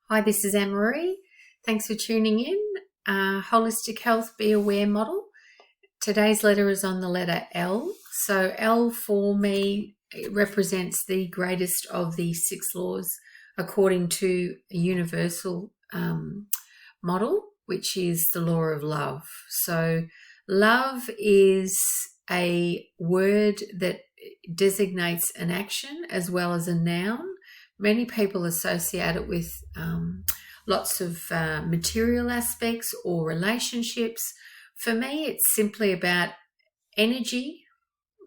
Hi, this is Anne-Marie. Thanks for tuning in. Holistic Health Be Aware model. Today's letter is on the letter L. So L for me represents the greatest of the 6 laws according to a universal model, which is the law of love. So love is a word that designates an action as well as a noun. Many people associate it with lots of material aspects or relationships. For me, it's simply about energy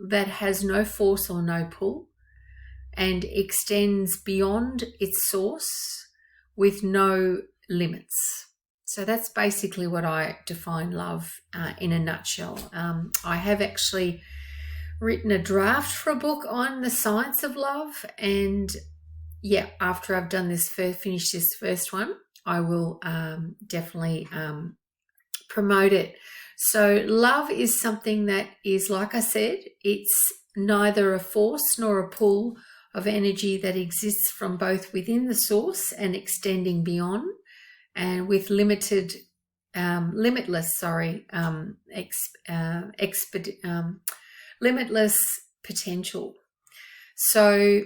that has no force or no pull and extends beyond its source with no limits. So that's basically what I define love in a nutshell. I have actually written a draft for a book on the science of love, and after I've done this, finish this first one, I will definitely promote it. So love is something that is, like I said, it's neither a force nor a pull of energy that exists from both within the source and extending beyond, and with limitless potential. So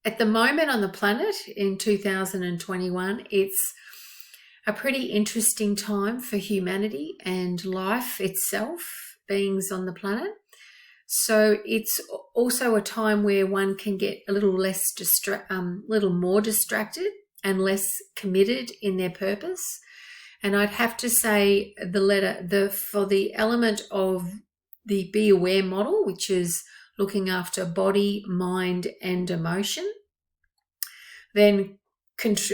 at the moment on the planet in 2021, it's a pretty interesting time for humanity and life itself, beings on the planet. So it's also a time where one can get a little more distracted and less committed in their purpose. And I'd have to say for the element of the Be Aware model, which is looking after body, mind, and emotion, then the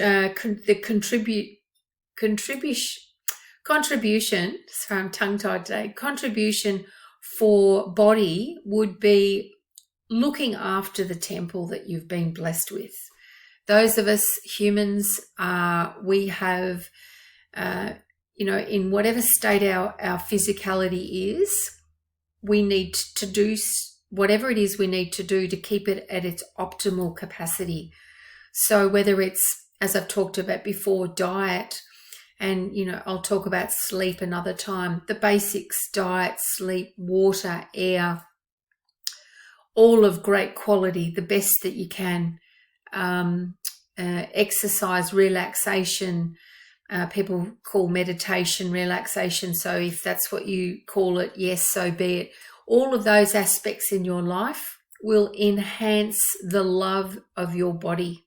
contribution, sorry, I'm tongue-tied today, contribution for body would be looking after the temple that you've been blessed with. Those of us humans, we have, in whatever state our physicality is, we need to do whatever it is we need to do to keep it at its optimal capacity. So whether it's, as I've talked about before, diet, and, I'll talk about sleep another time, the basics, diet, sleep, water, air, all of great quality, the best that you can, exercise, relaxation, people call meditation relaxation. So if that's what you call it, yes, so be it. All of those aspects in your life will enhance the love of your body.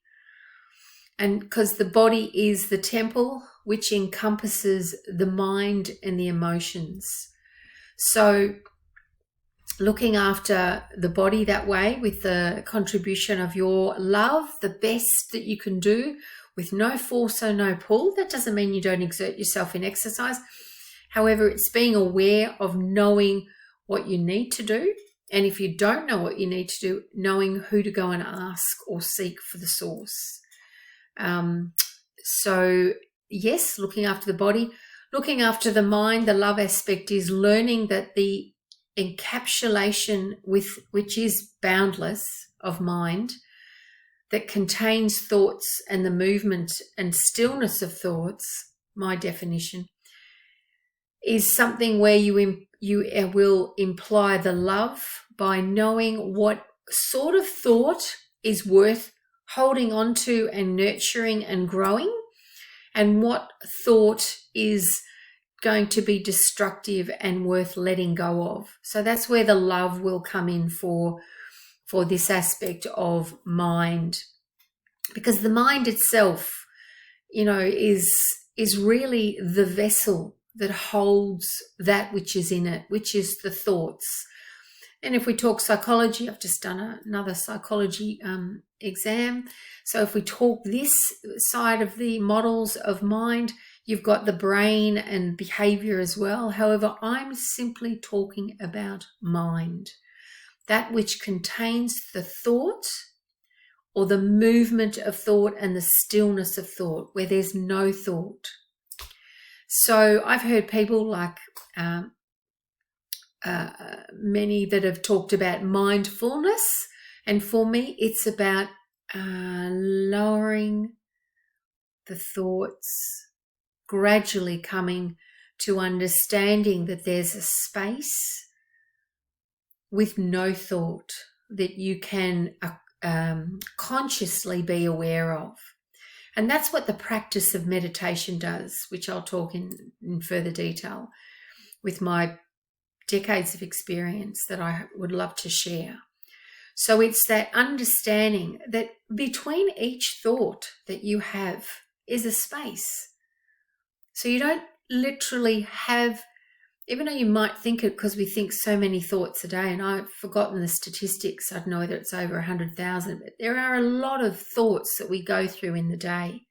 And because the body is the temple which encompasses the mind and the emotions. So looking after the body that way with the contribution of your love, the best that you can do with no force or no pull. That doesn't mean you don't exert yourself in exercise. However, it's being aware of knowing what you need to do. And if you don't know what you need to do, knowing who to go and ask or seek for the source. So yes, looking after the body, looking after the mind, the love aspect is learning that the encapsulation which is boundless of mind, that contains thoughts and the movement and stillness of thoughts, my definition, is something where you will imply the love by knowing what sort of thought is worth holding on to and nurturing and growing, and what thought is going to be destructive and worth letting go of. So that's where the love will come in for this aspect of mind, because the mind itself, is really the vessel that holds that which is in it, which is the thoughts. And if we talk psychology, I've just done another psychology exam. So if we talk this side of the models of mind, you've got the brain and behavior as well. However, I'm simply talking about mind, that which contains the thought or the movement of thought and the stillness of thought, where there's no thought. So I've heard people like many that have talked about mindfulness, and for me it's about lowering the thoughts, gradually coming to understanding that there's a space with no thought that you can consciously be aware of. And that's what the practice of meditation does, which I'll talk in further detail with my decades of experience that I would love to share. So it's that understanding that between each thought that you have is a space. So you don't literally have, even though you might think it, because we think so many thoughts a day, and I've forgotten the statistics, I don't know whether it's over 100,000, but there are a lot of thoughts that we go through in the day.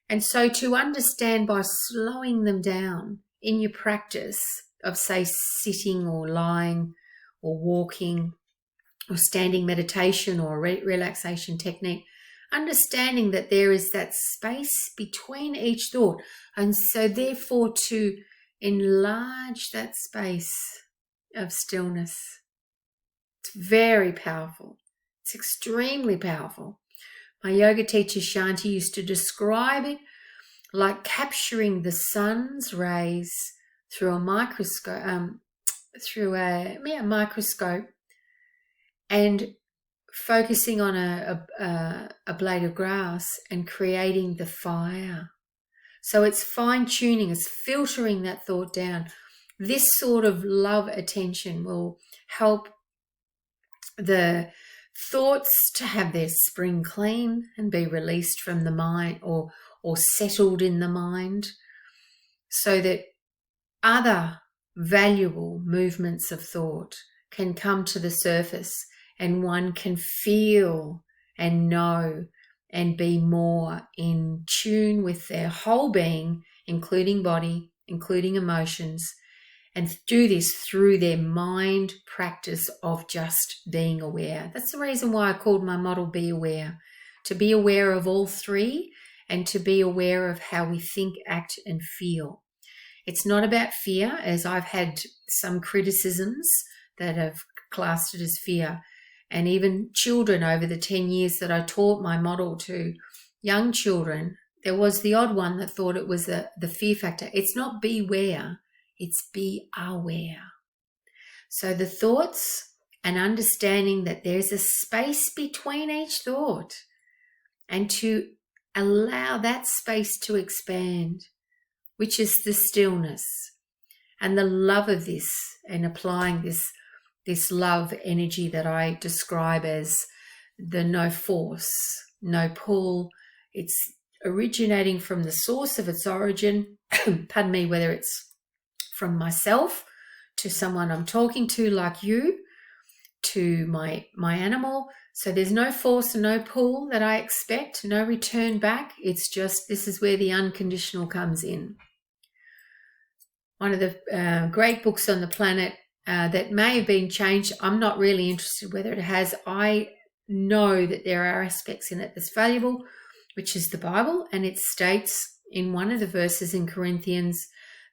And so to understand by slowing them down in your practice of, say, sitting or lying or walking or standing meditation or relaxation technique, understanding that there is that space between each thought. And so therefore to enlarge that space of stillness. It's very powerful. It's extremely powerful. My yoga teacher Shanti used to describe it like capturing the sun's rays through a microscope, microscope, and focusing on a blade of grass and creating the fire. So it's fine-tuning, it's filtering that thought down. This sort of love attention will help the thoughts to have their spring clean and be released from the mind or settled in the mind, so that other valuable movements of thought can come to the surface and one can feel and know and be more in tune with their whole being, including body, including emotions, and do this through their mind practice of just being aware. That's the reason why I called my model Be Aware, to be aware of all three and to be aware of how we think, act, and feel. It's not about fear, as I've had some criticisms that have classed it as fear. And even children, over the 10 years that I taught my model to young children, there was the odd one that thought it was the fear factor. It's not beware, it's be aware. So the thoughts and understanding that there's a space between each thought, and to allow that space to expand, which is the stillness and the love of this, and applying this love energy that I describe as the no force, no pull. It's originating from the source of its origin, pardon me, whether it's from myself to someone I'm talking to like you, to my animal. So there's no force and no pull that I expect, no return back. It's just, this is where the unconditional comes in. One of the great books on the planet that may have been changed. I'm not really interested whether it has. I know that there are aspects in it that's valuable, which is the Bible, and it states in one of the verses in Corinthians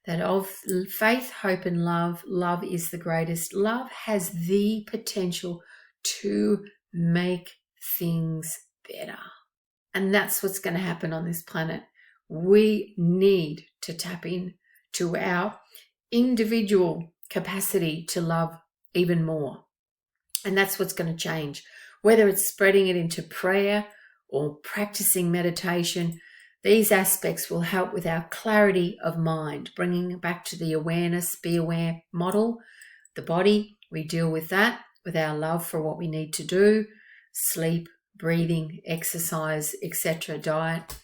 that of faith, hope, and love, love is the greatest. Love has the potential to make things better. And that's what's going to happen on this planet. We need to tap in to our individual capacity to love even more. And that's what's going to change. Whether it's spreading it into prayer or practicing meditation, these aspects will help with our clarity of mind, bringing it back to the awareness, be aware model. The body, we deal with that, with our love for what we need to do, sleep, breathing, exercise, etc., diet.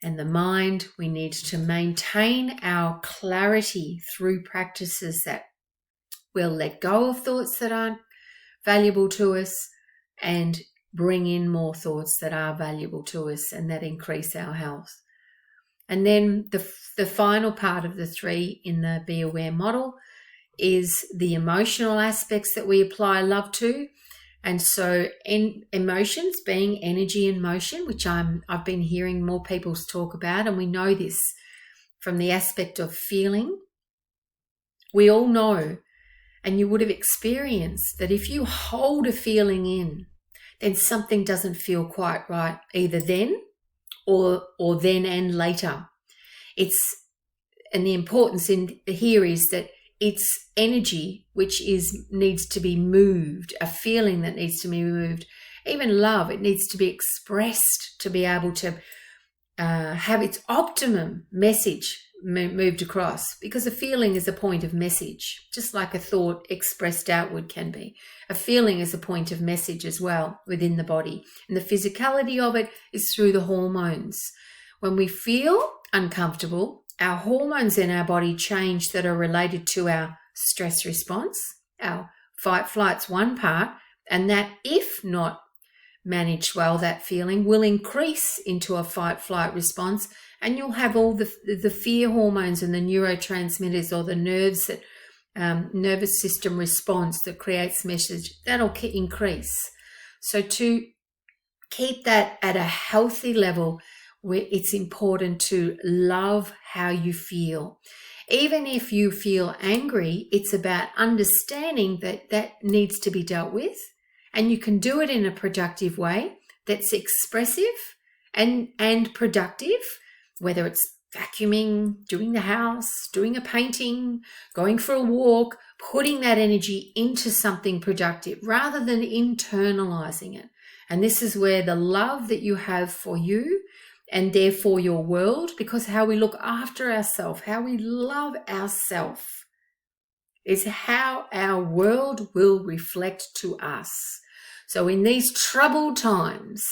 And the mind, we need to maintain our clarity through practices that will let go of thoughts that aren't valuable to us and bring in more thoughts that are valuable to us and that increase our health. And then the final part of the three in the Be Aware model is the emotional aspects that we apply love to. And so in emotions being energy in motion, which I've been hearing more people talk about, and we know this from the aspect of feeling. We all know, and you would have experienced, that if you hold a feeling in, then something doesn't feel quite right either then or then and later. And the importance in here is that it's energy which needs to be moved, a feeling that needs to be moved. Even love, it needs to be expressed to be able to have its optimum message moved across, because a feeling is a point of message, just like a thought expressed outward can be. A feeling is a point of message as well within the body, and the physicality of it is through the hormones. When we feel uncomfortable, our hormones in our body change that are related to our stress response. Our fight flight's one part, and that, if not managed well, that feeling will increase into a fight flight response, and you'll have all the fear hormones and the neurotransmitters, or the nerves that nervous system response that creates message, that'll increase. So to keep that at a healthy level, where it's important to love how you feel. Even if you feel angry, it's about understanding that that needs to be dealt with, and you can do it in a productive way that's expressive and productive, whether it's vacuuming, doing the house, doing a painting, going for a walk, putting that energy into something productive rather than internalizing it. And this is where the love that you have for you and therefore your world, because how we look after ourselves, how we love ourselves, is how our world will reflect to us. So in these troubled times,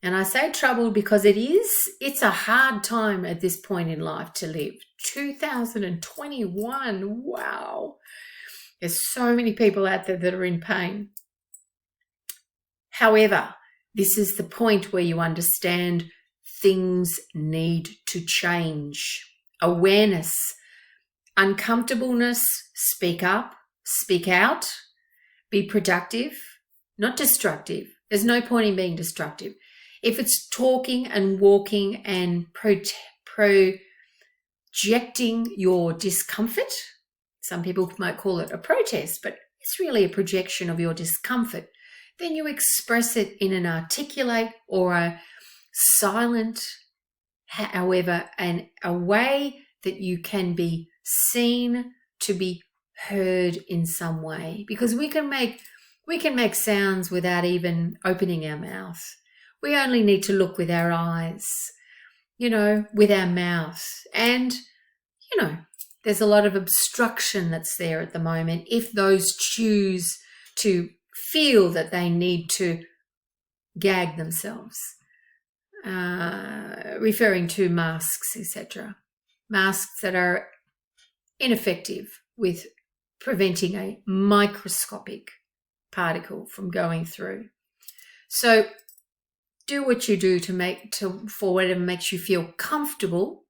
and I say troubled because it's a hard time at this point in life to live. 2021, wow. There's so many people out there that are in pain. However, this is the point where you understand things need to change. Awareness, uncomfortableness, speak up, speak out, be productive, not destructive. There's no point in being destructive. If it's talking and walking and projecting your discomfort, some people might call it a protest, but it's really a projection of your discomfort, then you express it in an articulate or a silent, however, and a way that you can be seen to be heard in some way, because we can make sounds without even opening our mouth. We only need to look with our eyes, with our mouth. And, there's a lot of obstruction that's there at the moment if those choose to feel that they need to gag themselves, referring to masks, etc. Masks that are ineffective with preventing a microscopic particle from going through. So do what you do for whatever makes you feel comfortable,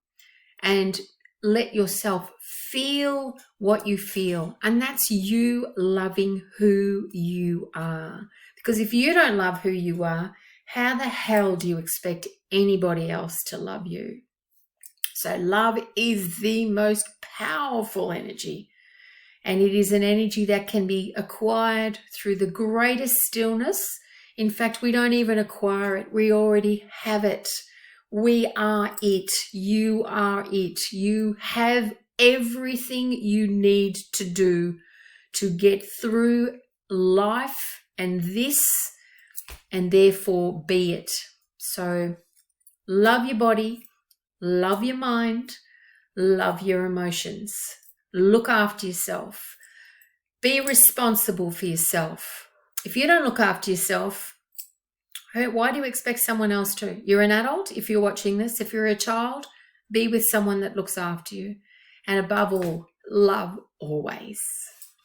and let yourself feel what you feel. And that's you loving who you are. Because if you don't love who you are, how the hell do you expect anybody else to love you? So love is the most powerful energy. And it is an energy that can be acquired through the greatest stillness. In fact, we don't even acquire it. We already have it. We are it. You are it. You have everything you need to do to get through life and this, and therefore be it. So love your body, love your mind, love your emotions. Look after yourself. Be responsible for yourself. If you don't look after yourself, why do you expect someone else to? You're an adult. If you're watching this, if you're a child, be with someone that looks after you. And above all, love always.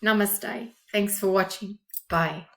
Namaste. Thanks for watching. Bye.